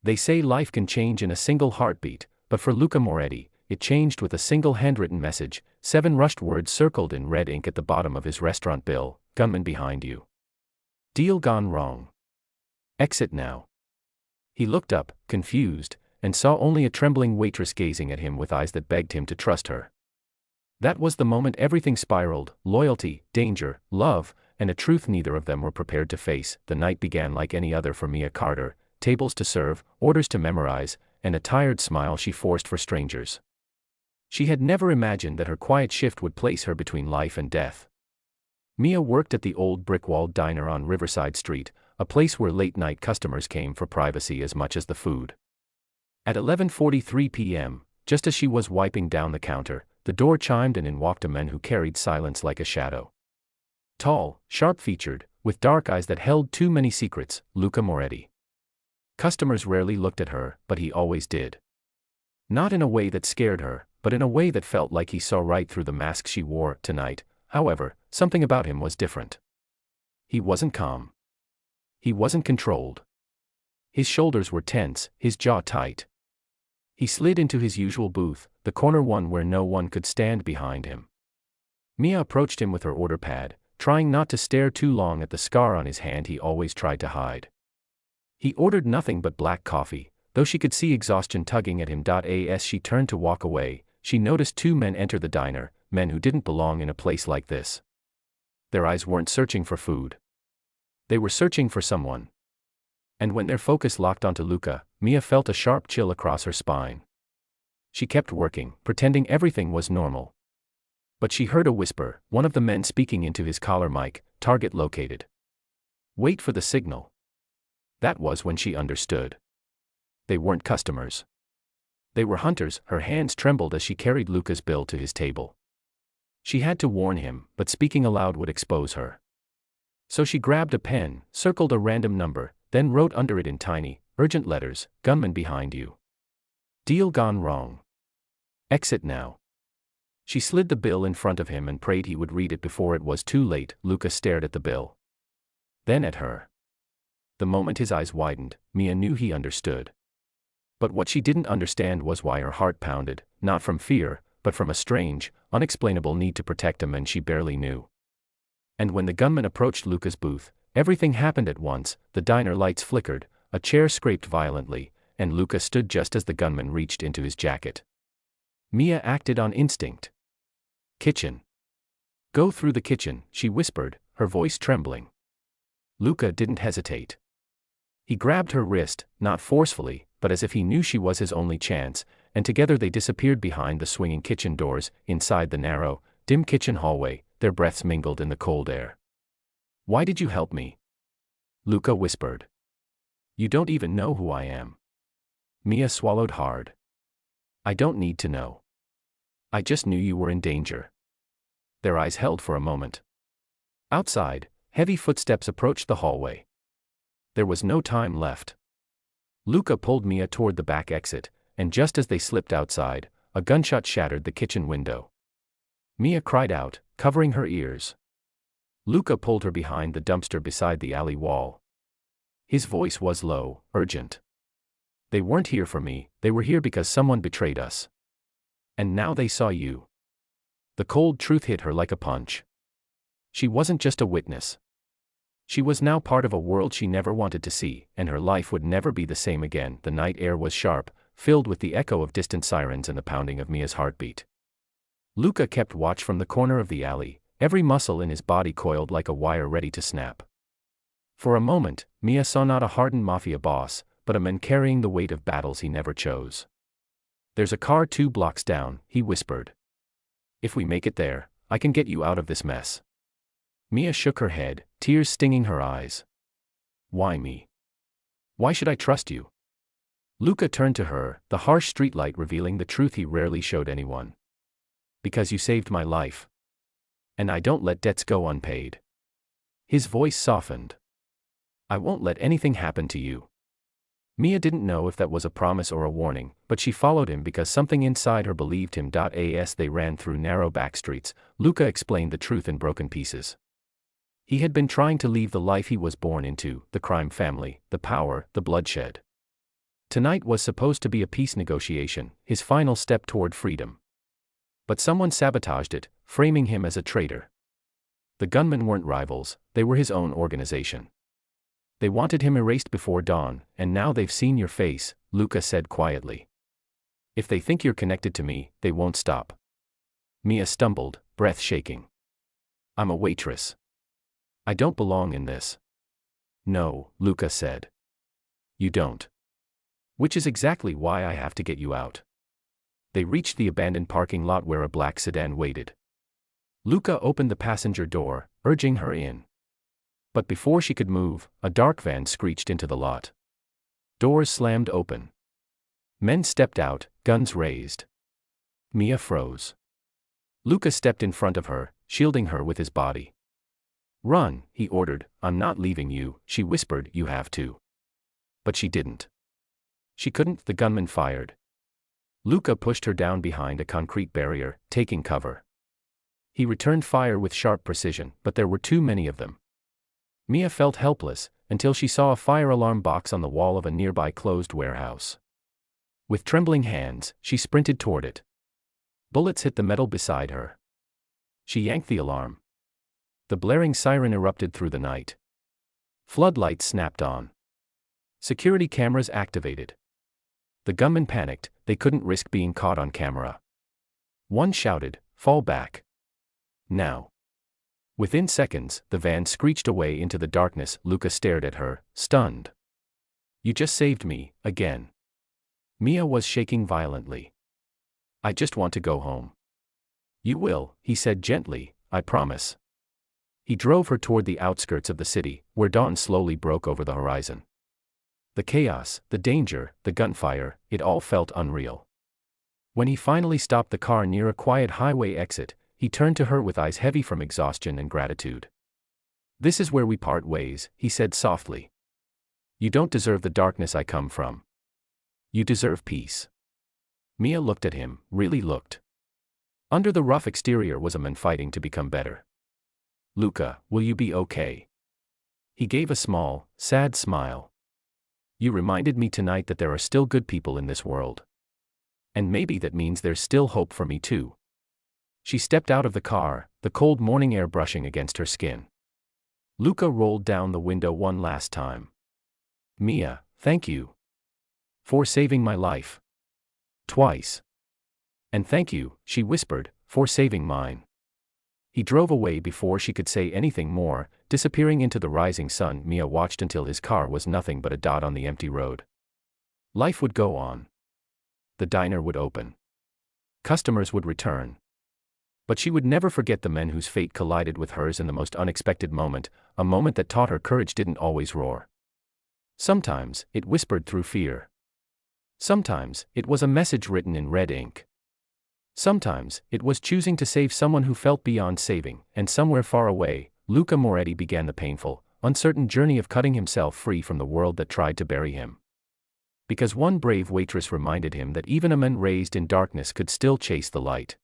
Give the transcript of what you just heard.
They say life can change in a single heartbeat, but for Luca Moretti, it changed with a single handwritten message, 7 rushed words circled in red ink at the bottom of his restaurant bill: "Gunman behind you. Deal gone wrong. Exit now." He looked up, confused, and saw only a trembling waitress gazing at him with eyes that begged him to trust her. That was the moment everything spiraled: loyalty, danger, love, and a truth neither of them were prepared to face. The night began like any other for Mia Carter: tables to serve, orders to memorize, and a tired smile she forced for strangers. She had never imagined that her quiet shift would place her between life and death. Mia worked at the old brick-walled diner on Riverside Street, a place where late-night customers came for privacy as much as the food. At 11:43 p.m., just as she was wiping down the counter, the door chimed and in walked a man who carried silence like a shadow. Tall, sharp-featured, with dark eyes that held too many secrets, Luca Moretti. Customers rarely looked at her, but he always did. Not in a way that scared her, but in a way that felt like he saw right through the mask she wore. Tonight, however, something about him was different. He wasn't calm. He wasn't controlled. His shoulders were tense, his jaw tight. He slid into his usual booth, the corner one where no one could stand behind him. Mia approached him with her order pad, trying not to stare too long at the scar on his hand he always tried to hide. He ordered nothing but black coffee, though she could see exhaustion tugging at him. As she turned to walk away, she noticed 2 men enter the diner, men who didn't belong in a place like this. Their eyes weren't searching for food. They were searching for someone. And when their focus locked onto Luca, Mia felt a sharp chill across her spine. She kept working, pretending everything was normal. But she heard a whisper, one of the men speaking into his collar mic: "Target located. Wait for the signal." That was when she understood. They weren't customers. They were hunters. Her hands trembled as she carried Luca's bill to his table. She had to warn him, but speaking aloud would expose her. So she grabbed a pen, circled a random number, then wrote under it in tiny, urgent letters: "Gunman behind you. Deal gone wrong. Exit now." She slid the bill in front of him and prayed he would read it before it was too late. Luca stared at the bill. Then at her. The moment his eyes widened, Mia knew he understood. But what she didn't understand was why her heart pounded, not from fear, but from a strange, unexplainable need to protect a man she barely knew. And when the gunman approached Luca's booth, everything happened at once. The diner lights flickered, a chair scraped violently, and Luca stood just as the gunman reached into his jacket. Mia acted on instinct. "Kitchen. Go through the kitchen," she whispered, her voice trembling. Luca didn't hesitate. He grabbed her wrist, not forcefully, but as if he knew she was his only chance, and together they disappeared behind the swinging kitchen doors. Inside the narrow, dim kitchen hallway, their breaths mingled in the cold air. "Why did you help me?" Luca whispered. "You don't even know who I am." Mia swallowed hard. "I don't need to know. I just knew you were in danger." Their eyes held for a moment. Outside, heavy footsteps approached the hallway. There was no time left. Luca pulled Mia toward the back exit, and just as they slipped outside, a gunshot shattered the kitchen window. Mia cried out, covering her ears. Luca pulled her behind the dumpster beside the alley wall. His voice was low, urgent. "They weren't here for me, they were here because someone betrayed us. And now they saw you." The cold truth hit her like a punch. She wasn't just a witness. She was now part of a world she never wanted to see, and her life would never be the same again. The night air was sharp, filled with the echo of distant sirens and the pounding of Mia's heartbeat. Luca kept watch from the corner of the alley, every muscle in his body coiled like a wire ready to snap. For a moment, Mia saw not a hardened Mafia boss, but a man carrying the weight of battles he never chose. "There's a car 2 blocks down," he whispered. "If we make it there, I can get you out of this mess." Mia shook her head, tears stinging her eyes. "Why me? Why should I trust you?" Luca turned to her, the harsh streetlight revealing the truth he rarely showed anyone. "Because you saved my life. And I don't let debts go unpaid." His voice softened. "I won't let anything happen to you." Mia didn't know if that was a promise or a warning, but she followed him because something inside her believed him. As they ran through narrow back streets, Luca explained the truth in broken pieces. He had been trying to leave the life he was born into, the crime family, the power, the bloodshed. Tonight was supposed to be a peace negotiation, his final step toward freedom. But someone sabotaged it, framing him as a traitor. The gunmen weren't rivals, they were his own organization. They wanted him erased before dawn, and now they've seen your face, Luca said quietly. If they think you're connected to me, they won't stop. Mia stumbled, breath shaking. I'm a waitress. I don't belong in this. No, Luca said. You don't. Which is exactly why I have to get you out. They reached the abandoned parking lot where a black sedan waited. Luca opened the passenger door, urging her in. But before she could move, a dark van screeched into the lot. Doors slammed open. Men stepped out, guns raised. Mia froze. Luca stepped in front of her, shielding her with his body. Run, he ordered. I'm not leaving you, she whispered. You have to. But she didn't. She couldn't, the gunman fired. Luca pushed her down behind a concrete barrier, taking cover. He returned fire with sharp precision, but there were too many of them. Mia felt helpless, until she saw a fire alarm box on the wall of a nearby closed warehouse. With trembling hands, she sprinted toward it. Bullets hit the metal beside her. She yanked the alarm. The blaring siren erupted through the night. Floodlights snapped on. Security cameras activated. The gunmen panicked, they couldn't risk being caught on camera. One shouted, "Fall back. Now." Within seconds, the van screeched away into the darkness. Luca stared at her, stunned. You just saved me, again. Mia was shaking violently. I just want to go home. You will, he said gently, I promise. He drove her toward the outskirts of the city, where dawn slowly broke over the horizon. The chaos, the danger, the gunfire, it all felt unreal. When he finally stopped the car near a quiet highway exit, he turned to her with eyes heavy from exhaustion and gratitude. This is where we part ways, he said softly. You don't deserve the darkness I come from. You deserve peace. Mia looked at him, really looked. Under the rough exterior was a man fighting to become better. Luca, will you be okay? He gave a small, sad smile. You reminded me tonight that there are still good people in this world. And maybe that means there's still hope for me too. She stepped out of the car, the cold morning air brushing against her skin. Luca rolled down the window one last time. Mia, thank you. For saving my life. Twice. And thank you, she whispered, for saving mine. He drove away before she could say anything more, disappearing into the rising sun. Mia watched until his car was nothing but a dot on the empty road. Life would go on. The diner would open. Customers would return. But she would never forget the men whose fate collided with hers in the most unexpected moment, a moment that taught her courage didn't always roar. Sometimes, it whispered through fear. Sometimes, it was a message written in red ink. Sometimes, it was choosing to save someone who felt beyond saving, and somewhere far away, Luca Moretti began the painful, uncertain journey of cutting himself free from the world that tried to bury him. Because one brave waitress reminded him that even a man raised in darkness could still chase the light.